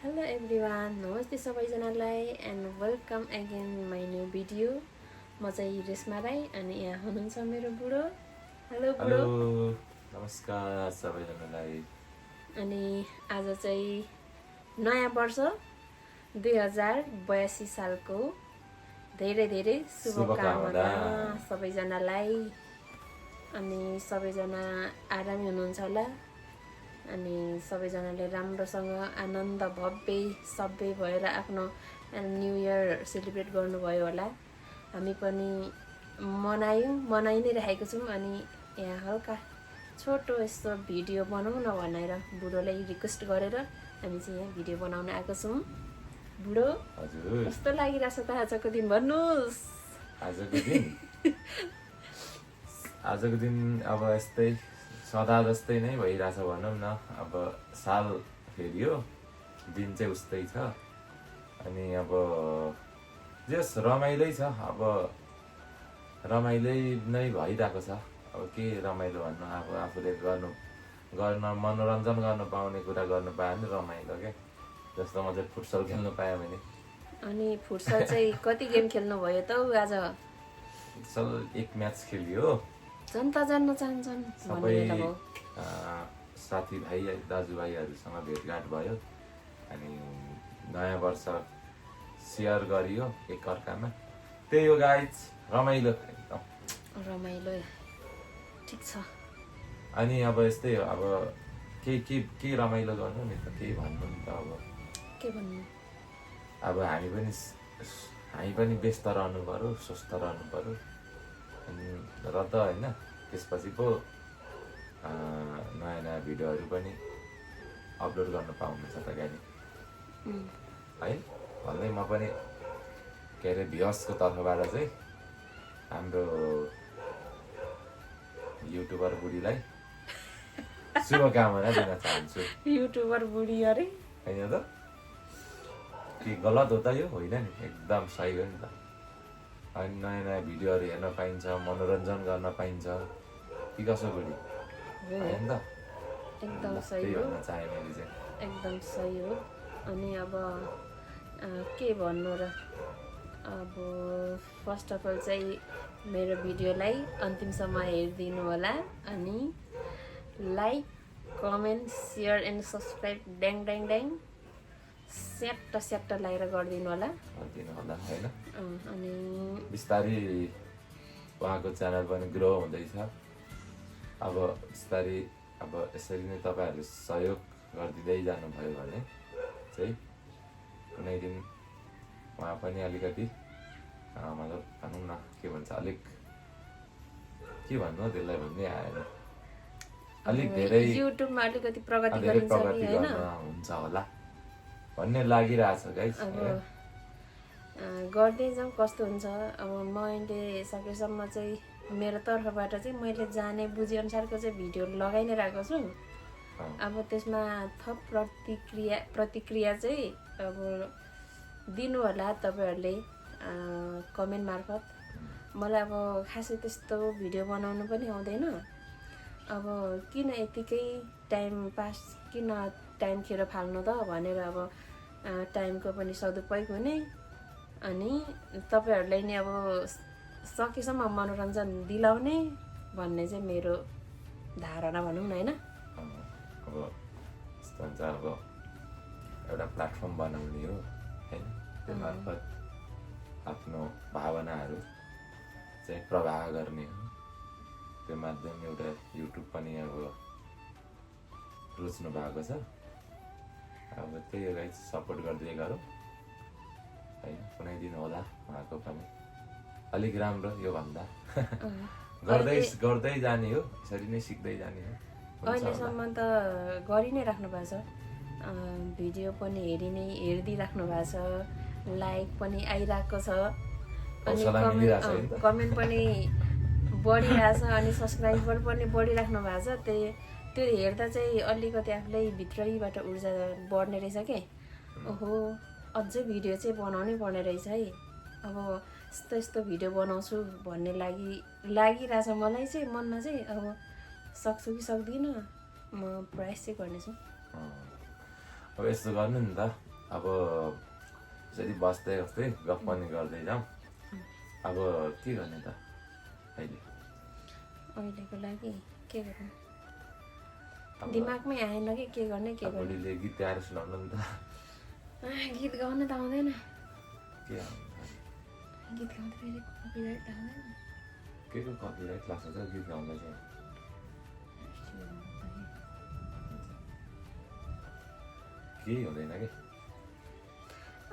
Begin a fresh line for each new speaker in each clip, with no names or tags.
Hello everyone, नमस्ते सबैजनालाई and welcome again my new video. म चाहिँ रेशमा राई अनि यहाँ हुनुहुन्छ मेरो बुढो। हेलो बुढो।
नमस्कार सबैजनालाई।
अनि आज चाहिँ नयाँ वर्ष 2082 सालको धेरै धेरै शुभकामना सबैजनालाई। अनि सबैजना आरामै हुनुहुन्छ होला अनि सबैजनाले राम्रोसँग आनन्द भव्य सबै भएर आफ्नो न्यू इयर सेलिब्रेट गर्नुभयो होला। हामी पनि मनाइ नै राखेको छौँ। अनि यहाँ हल्का छोटो यस्तो भिडियो बनाउँ न भनेर बुढोलाई रिक्वेस्ट गरेर हामी चाहिँ यहाँ भिडियो बनाउन आएको छौँ। बुढो
हजुर
कस्तो लागिरहेछ त आजको दिन भन्नुहोस्।
आजको दिन अब यस्तै सदा जस्तै नै भइरहेछ भनौँ न। अब साल फेरियो, दिन चाहिँ उस्तै छ। अनि अब जस रमाइलै छ, अब रमाइलै नै भइरहेको छ। अब के रमाइलो भन्नु, अब आफूले गर्न मनोरञ्जन गर्न पाउने कुरा गर्नु पायो भने रमाइलो क्या। जस्तो म चाहिँ फुटसल खेल्नु पाएँ भने।
अनि फुटसल चाहिँ कति गेम खेल्नु भयो त आज?
फुटसल एक म्याच खेलियो।
जनता जान्न चाहन्छन्
सबै साथीभाइ दाजुभाइहरूसँग भेटघाट भयो। अनि नयाँ वर्ष सेयर गरियो एकअर्कामा। त्यही हो गाइज, रमाइलो एकदम
रमाइलो। ठिक छ।
अनि अब यस्तै हो, अब के रमाइलो गर्नु नि त, केही भन्नु नि त। अब
के भन्नु,
अब हामी पनि व्यस्त रहनु पर्यो, स्वस्थ रहनु पर्यो। अनि र त होइन, त्यसपछि पो नयाँ नयाँ भिडियोहरू पनि अपलोड गर्न पाउनुहुन्छ त गाडी है भन्दै म पनि के अरे भियर्सको तर्फबाट चाहिँ हाम्रो युट्युबर बुढीलाई शुभकामना दिन चाहन्छु।
युट्युबर बुढी अरे
होइन त, के गलत हो त यो? होइन नि, एकदम सही हो नि त। अनि नयाँ नयाँ भिडियोहरू हेर्न पाइन्छ, मनोरञ्जन गर्न पाइन्छ कि कसो बुढी? होइन त,
एकदम सही हो,
भन्न चाहे मैले चाहिँ
एकदम सही हो। अनि अब के भन्नु र, अब फर्स्ट अफ अल चाहिँ मेरो भिडियोलाई अन्तिमसम्म हेरिदिनु होला। अनि like, comment, share and subscribe ड्याङ ड्याङ ड्याङ स्याट्ट लगाएर गरिदिनु होला
होइन।
अनि
बिस्तारै उहाँको च्यानल पनि ग्रो हुँदैछ। अब बिस्तारै अब यसरी नै तपाईँहरूले सहयोग गरिदिँदै जानुभयो भने चाहिँ कुनै दिन उहाँ पनि अलिकति मतलब भनौँ न, के भन्छ, अलिक के भन्नु हो त्यसलाई भन्ने आएन, अलिक धेरै
युट्युबमा अलिकति प्रगति
गर्न हुन्छ होला भन्ने लागिरहेछ गाइस।
गर्दै जाउँ कस्तो हुन्छ। अब मैले सकेसम्म चाहिँ मेरो तर्फबाट चाहिँ मैले जाने बुझे अनुसारको चाहिँ भिडियो लगाइ नै रहेको छु। अब त्यसमा थप प्रतिक्रिया चाहिँ अब दिनु होला तपाईँहरूले कमेन्ट मार्फत। मलाई अब खासै त्यस्तो भिडियो बनाउनु पनि आउँदैन। अब किन यतिकै टाइम पास, किन टाइम खेर फाल्नु त भनेर अब टाइमको पनि सदुपयोग हुने। अनि तपाईँहरूलाई नै अब सकेसम्म मनोरञ्जन दिलाउने भन्ने चाहिँ मेरो धारणा भनौँ न, होइन।
अब यस्तो हुन्छ, अब एउटा प्लेटफर्म बनाउने हो होइन, त्यो मार्फत आफ्नो भावनाहरू चाहिँ प्रवाह गर्ने हो। त्यो माध्यम एउटा युट्युब पनि अब रोज्नु भएको छ। अब त्यही हो गाइस, सपोर्ट गर्दै गरौँ होइन। कुनै दिन होला उहाँको पनि अलिक राम्रो योभन्दा गर्दै जाने हो, यसरी नै सिक्दै जाने हो।
अहिलेसम्म त गरि नै राख्नु भएको छ, भिडियो पनि हेरिदिइराख्नु भएको छ, लाइक पनि आइरहेको छ, अनि कमेन्ट पनि बढिरहेछ, अनि सब्सक्राइबर पनि बढिराख्नु भएको छ। त्यो हेर्दा चाहिँ अलिकति आफूलाई भित्रैबाट ऊर्जा बढ्ने रहेछ के, ओहो अझै भिडियो चाहिँ बनाउनै पर्ने रहेछ है, अब यस्तो भिडियो बनाउँछु भन्ने लागिरहेछ मलाई चाहिँ मनमा चाहिँ। अब सक्छु कि सक्दिनँ, म प्रयास चाहिँ गर्नेछु।
अब यस्तो गर्नु नि त, अब यसरी बस्दै बस्दै गफ पनि गर्दै जाउँ। अब के गर्ने त अहिले?
अहिलेको लागि के गर्नु दिमागमै आएन कि के गर्ने के गर्ने।
बुढीले गीत गाएर सुनाउनु नि त।
गीत गाउन त आउँदैन।
के
गीत गाउँदा फेरि कपिराइट लाग्दैन।
के को कपिराइट लाग्छ त गीत गाउँदा चाहिँ? केही हुँदैन कि।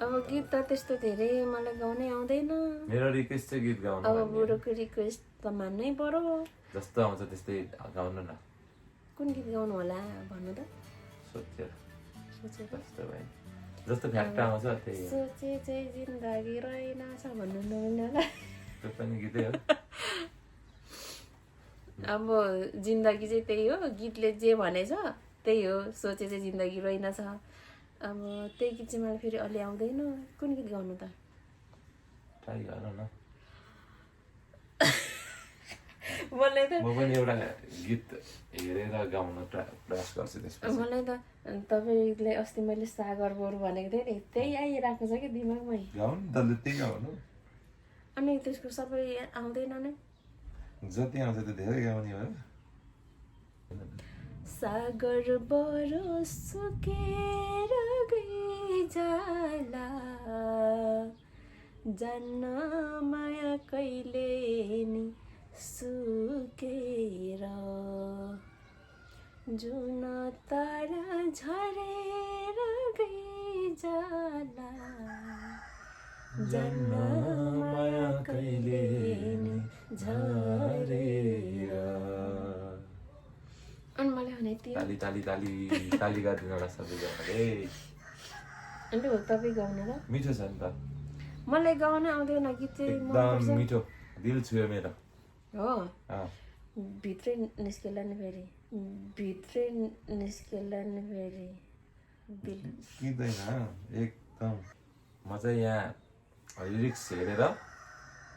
अब गीत त त्यस्तो धेरै मलाई गाउनै आउँदैन।
मेरो रिक्वेस्ट चाहिँ गीत गाउनु।
अब बुढोको रिक्वेस्ट त मान्नै पर्यो।
जस्तो आउँछ त्यस्तै गाउनु न।
कुन गीत गाउनु होला भन्नु त?
सोचेर
सोचेर
जस्तो फ्याक्टा आउँछ त्यही हो।
सोचे चाहिँ जिन्दगी रहेनछ भन्नु नमिल्ने होला।
त्यो पनि गीतै हो।
अब जिन्दगी चाहिँ त्यही हो, गीतले जे भनेछ त्यही हो। सोचे चाहिँ जिन्दगी रहेनछ। अब त्यही गीत चाहिँ मलाई फेरि अलि आउँदैन। कुन गीत गाउनु त?
ट्राई गर न।
मलाई त
म पनि एउटा गीत हेरेर गाउन प्रयास गर्छु त्यसपछि।
मलाई त तपाईँले अस्ति मैले सागर बरु भनेको थिएँ नि, त्यही आइरहेको छ कि दिमागमै।
गाउनु तले त्यही गाउनु।
अनि त्यसको सबै आउँदैन नै।
जति आउँछ त्यो धेरै गाउने हो।
सागर बरु सुकेर गइजाला, जान्न माया कहिले नि सुकेर, जुन तारा झरेर गइजाला, जान्न माया कहिले नि झरेर। अनि मलाई भने
ताली ताली ताली ताली गरिदिनु होला सबैजनाले।
अन्त हो तपाईँ गाउनु र?
मिठो छ नि त।
मलाई गाउन आउँदैन गीत चाहिँ
एकदम मिठो, दिल छुयो मेरो।
हो भित्रै निस्केला नि फेरि, भित्रै निस्केला नि फेरि दिल
किदैन एकदम। म चाहिँ यहाँ लिरिक्स हेरेर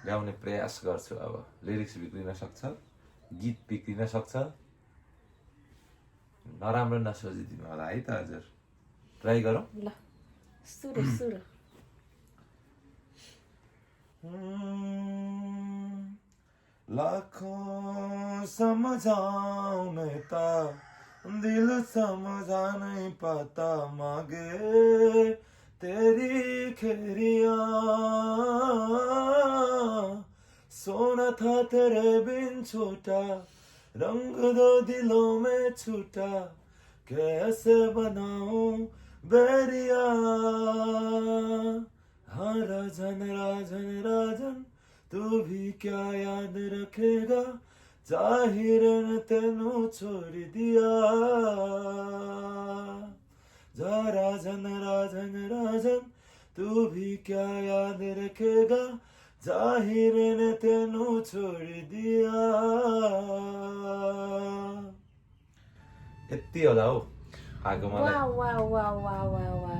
गाउने प्रयास गर्छु। अब लिरिक्स बिग्रिन सक्छ, गीत बिग्रिन सक्छ, नराम्रो नसोचिदिनु होला है त हजुर। ट्राई गरौँ
ल। सुरु सुरु।
लाखों समझाऊं त दिल समझा नहीं पाता, मांगे तेरी खेरिया, सोना था तेरे बिन छूटा, रंग दो दिलों में छूटा, कैसे बनाऊं बैरिया। हाँ राजन राजन राजन तू भी क्या याद रखेगा, जाहिर न तेनू छोड़ दिया। जा राजन राजन राजन तू भी क्या याद रखेगा, जाहिर ने तेनू छोड़ दिया। यति होला हौ आगो मलाई।
वाह वाह वाह वाह वाह वाह।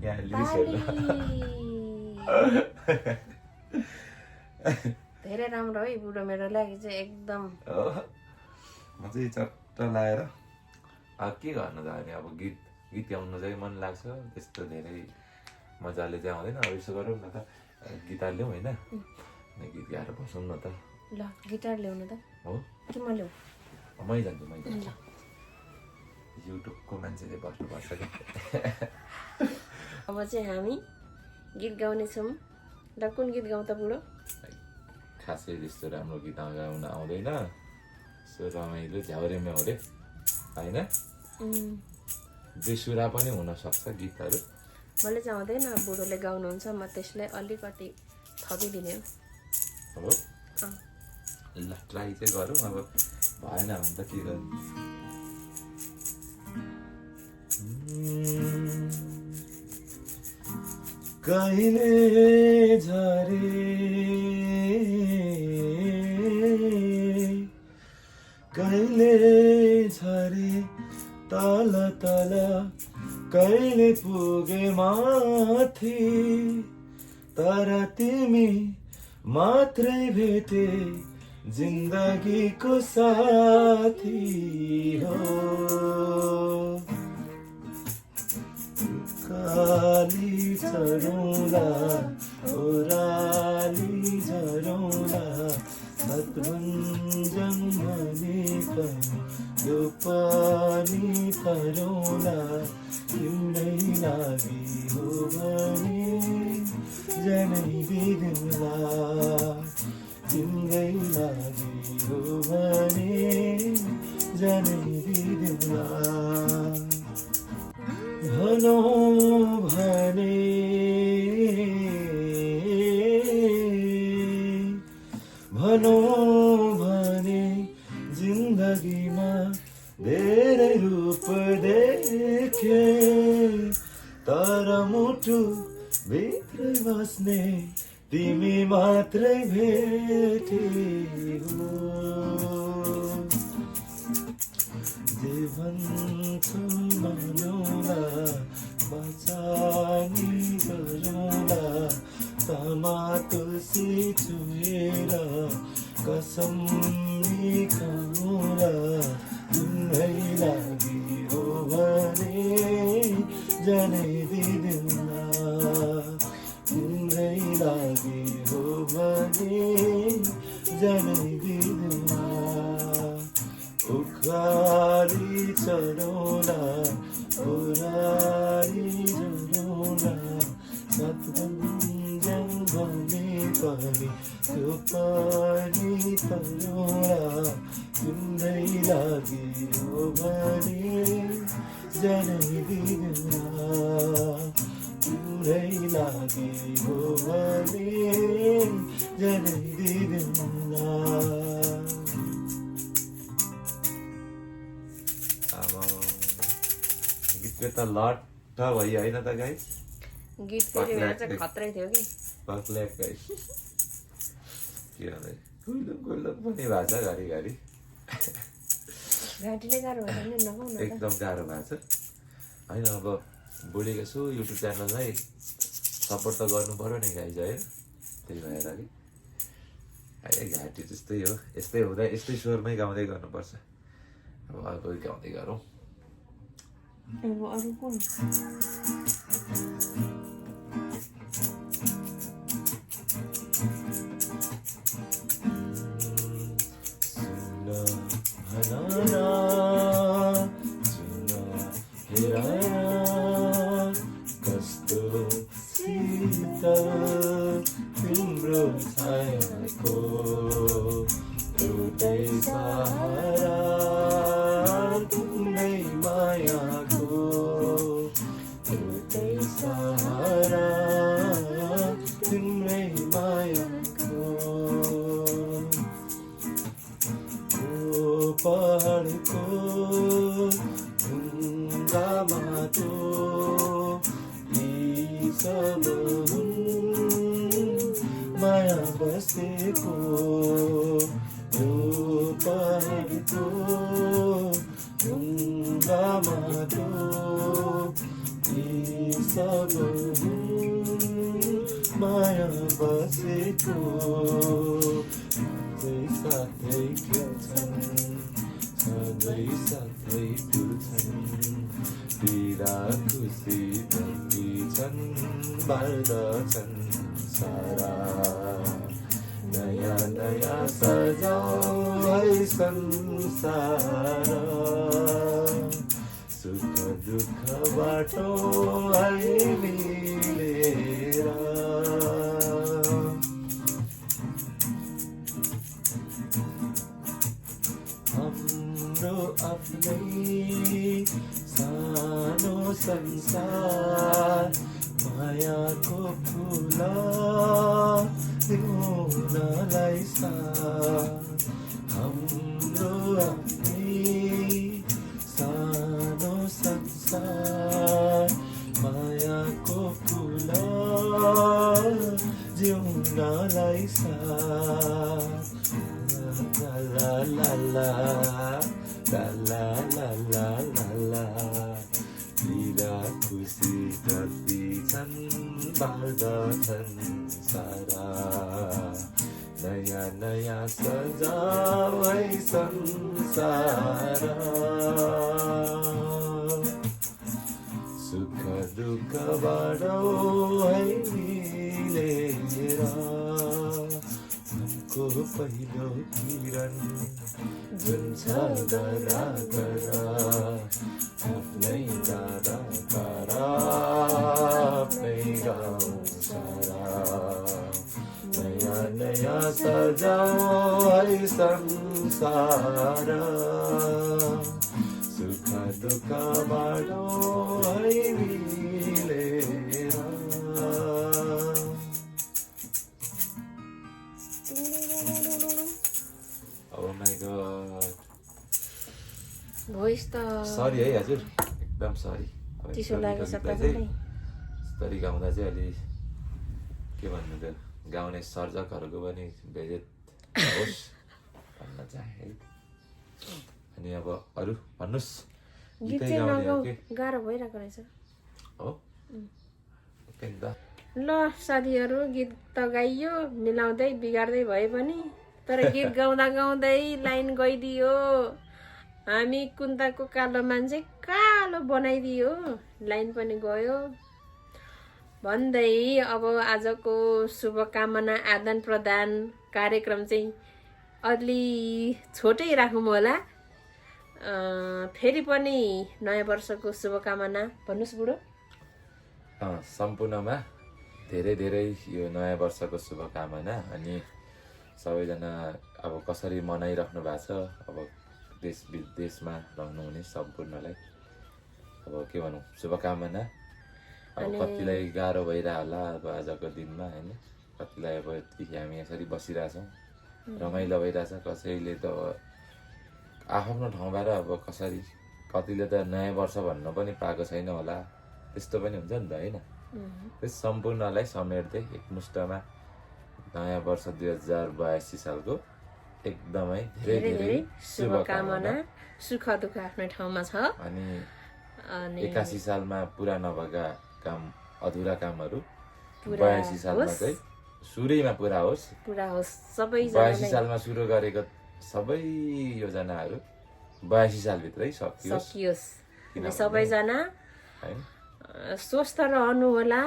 यहाँ लिरिक्स हेर्दा
धेरै राम्रो है बुढो मेरो लागि चाहिँ एकदम।
म चाहिँ चट्ट लाएर अब के गर्नु त अनि। अब गीत गीत गाउनु चाहिँ मन लाग्छ, त्यस्तो धेरै मजाले चाहिँ आउँदैन। अब यसो गरौँ न त, गिटार ल्याउँ होइन, गीत गाएर बसौँ न त।
ल गिटार ल्याउनु त।
हो
कि म ल्याउँ?
मै जान्छु मै जान्छु। युट्युबको मान्छेले बस्नुपर्छ कि।
अब चाहिँ हामी गीत गाउने छौँ। ल कुन गीत गाउँ त बुढो?
खासै त्यस्तो राम्रो गीत गाउन आउँदैन, सो रमाइलो झ्याउरेमा हो रे होइन। बेसुरा पनि हुनसक्छ गीतहरू।
मलाई चाहिँ आउँदैन, बुढोले गाउनुहुन्छ, म त्यसलाई अलिकति थपिदिने हो।
हो ल ट्राई चाहिँ गरौँ। अब भएन भने त के गर्नु। कहिले झरे कहिले झरे तल तल, कहिले पुगे माथि, तर तिमी मात्रै भेटे जिन्दगीको साथी हो। काली
चढौँला ओराली झरौँला सतभञ्जन भने पनि यो पनि परौँला तिम्रै लागि हो भने जनै दिदिउँला तिम्रै लागि हो भने जनै दिदिउँला भनौँ भने जिन्दगीमा धेरै रूप देखे तर मुटु भित्रै बस्ने तिमी मात्रै भेटे हो जे भन्छौ मानौला बचानी गरौँला तामा तुलसी चुएर कसम खाउँला तिम्रै लागि हो भने जनै दिदिउँला तिम्रै लागि हो भने जनै दिदिउँला उखाली चढौँला ओराली झरौँला सतभञ्जन भने पनि त्यो पनि तरौँला तिम्रै लागि हो भने जनै दिदिउँला तिम्रै लागि हो भने जनै दिदिउँला
गीतको त लट भयो होइन त गाइस
गीत फेरि बेला चाहिँ खत्रै थियो कि
पक्ल्याक गाइस के भन्दै गुल्लुक गुल्लुक पनि भएको छ घरिघरि
घाँटीले गाह्रो भयो भने नखाउँ न त
एकदम गाह्रो भएको छ होइन अब बोलेको छु युट्युब च्यानललाई सपोर्ट त गर्नु पर्यो नि गाइज है त्यही भएर कि है घाँटी त्यस्तै हो यस्तै हुँदा यस्तै स्वरमै गाउँदै गर्नुपर्छ अब अर्को गाउँदै गरौँ
अब अरू कुन
कस्तो शीतल तिम्रो छायाको एउटै सहारा तिम्रै मायाको एउटै सहारा तिम्रै मायाको पहाडको ढुङ्गा माटो यी सब हुन् माया बसेको यो पहाडको ढुङ्गा माटो यी सब हुन् माया बसेको साथै खेल्छन् सधैँ साथै डुल्छन् पीडा खुसी भेटिन्छन् बाँड्दछन् सारा नयाँ नयाँ सजाऊ है संसार सुख दुःख बाटौँ है मिलेर हाम्रो आफ्नै सानो संसार मायाको फुल ल्याउनलाई साथ हाम्रो आफ्नै सानो संसार मायाको फुल जिउनलाई साथ la la la la la la la la la पीडा खुसी जति छन् बाँड्दछन् सारा नयाँ नयाँ सजाऊ है संसार सुख दुःख बाँडौ है मिलेर घरको पहिलो किरण जुन छ गरा गरा आफ्नै दादा करा आफ्नै गाउँ सारा नयाँ नयाँ सजाऊ है संसार सुख दुःख बाँडौ है मिलेर Oh my god.
भोइस त
सरी है हजुर, एकदम सरी।
चिसो लागेको छ
यस्तरी गाउँदा चाहिँ अलि के भन्नु त्यो गाउने सर्जकहरूको पनि बेइज्जत होस् भन्न चाहे है। अनि अब अरू भन्नुहोस्।
गीत
गीतै
चाहिँ
गाउने हो
नगाउ
कि?
गाह्रो भइरहेको रहेछ।
हो? ओके नि त।
ल साथीहरू गीत त गाइयो मिलाउँदै बिगार्दै भए पनि, तर गीत गाउँदा गाउँदै लाइन गइदियो। हामी कुन्ताको कालो मान्छे कालो बनाइदियो, लाइन पनि गयो भन्दै अब आजको शुभकामना आदान प्रदान कार्यक्रम चाहिँ अलि छोटै राखौँ होला। फेरि पनि नयाँ वर्षको शुभकामना भन्नुहोस् बुढो।
सम्पूर्णमा धेरै धेरै यो नयाँ वर्षको शुभकामना। अनि सबैजना अब कसरी मनाइराख्नु भएको छ, अब देश विदेशमा रहनुहुने सम्पूर्णलाई अब के भनौँ शुभकामना। अब कतिलाई गाह्रो भइरह होला अब आजको दिनमा होइन, कतिलाई अब हामी यसरी बसिरहेछौँ रमाइलो भइरहेछ, कसैले त आफ्नो ठाउँबाट अब कसरी कतिले त नयाँ वर्ष भन्न पनि पाएको छैन होला, त्यस्तो पनि हुन्छ नि त होइन। त्यस सम्पूर्णलाई समेट्दै एकमुष्टमा नयाँ वर्ष 2082 सालको एकदमै धेरै धेरै शुभकामना।
सुख दुःख आफ्नै ठाउँमा छ।
अनि 81 सालमा पुरा नभएका काम अधुरा कामहरू 82 सालमा चाहिँ सुरैमा पुरा होस्। 82 सालमा सुरु गरेको सबै योजनाहरू 82 सालभित्रै सकियोस्।
सबैजना स्वस्थ रहनु होला,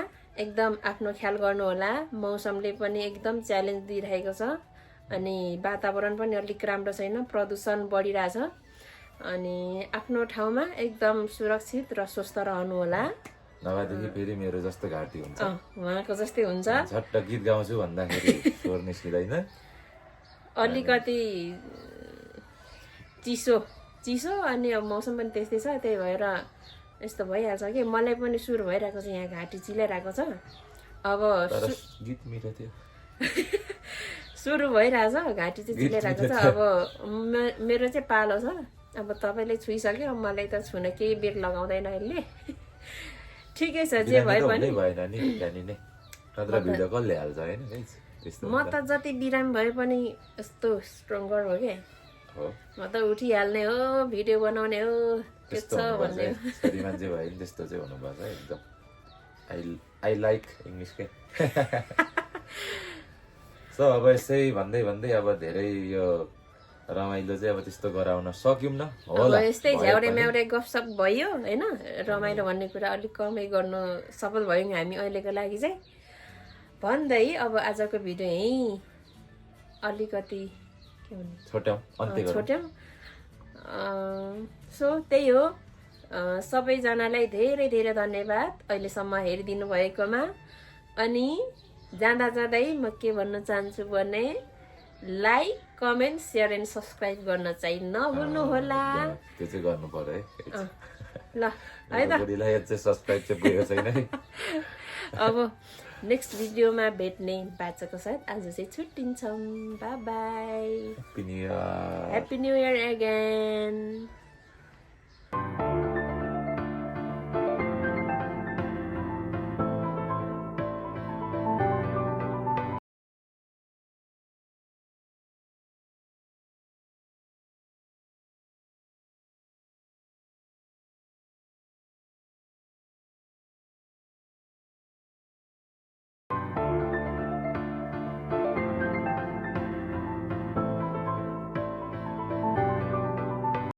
एकदम आफ्नो ख्याल गर्नु होला। मौसमले पनि एकदम च्यालेन्ज दिइरहेको छ, अनि वातावरण पनि अलिक राम्रो छैन, प्रदूषण बढिरहेछ। अनि आफ्नो ठाउँमा एकदम सुरक्षित र स्वस्थ रहनु होला।
नभएदेखि फेरि मेरो जस्तो घाँटी हुन्छ,
उहाँको जस्तै हुन्छ।
झट्ट गीत गाउँछु भन्दाखेरि स्वर निस्किँदैन।
अलिकति चिसो अनि अब मौसम पनि त्यस्तै छ, त्यही भएर यस्तो भइहाल्छ कि मलाई पनि सुरु भइरहेको छ, यहाँ घाँटी चिलाइरहेको छ। अब
गीत मिठो थियो।
सुरु भइरहेछ, घाँटी चाहिँ चिलाइरहेको छ। अब मेरो चाहिँ पालो छ, अब तपाईँले छुइसक्यो, मलाई त छुन केही बेग लगाउँदैन यसले। ठिकै छ, जे भए पनि म त जति बिरामी भए पनि यस्तो स्ट्रङ्गर हो कि म त उठिहाल्ने हो, भिडियो बनाउने हो, के छ भन्ने
मान्छे भयो नि त्यस्तो चाहिँ हुनुपर्छ एकदम। आई लाइक इङ्ग्लिस के। सो अब यसै भन्दै भन्दै अब धेरै यो रमाइलो चाहिँ अब त्यस्तो गराउन सक्यौँ न होला।
यस्तै झ्याउरे म्याउरे गफसप भयो होइन, रमाइलो भन्ने कुरा अलिक कमै गर्नु सफल भयौँ हामी अहिलेको लागि चाहिँ भन्दै अब आजको भिडियो यहीँ अलिकति के भन्नु छोट्यौँ। सो त्यही हो, सबैजनालाई धेरै धेरै धन्यवाद अहिलेसम्म हेरिदिनु भएकोमा। अनि जाँदा जाँदै म के भन्न चाहन्छु भने like comment share and subscribe गर्न चाहिँ नभुल्नु होला।
त्यो चाहिँ गर्नु पर्यो है।
ल है त,
सब्सक्राइब चाहिँ पुगेको छैन है।
अब नेक्स्ट भिडियोमा भेट्ने बाचाको साथ आज चाहिँ छुट्टिन्छौँ। By by, happy new year again.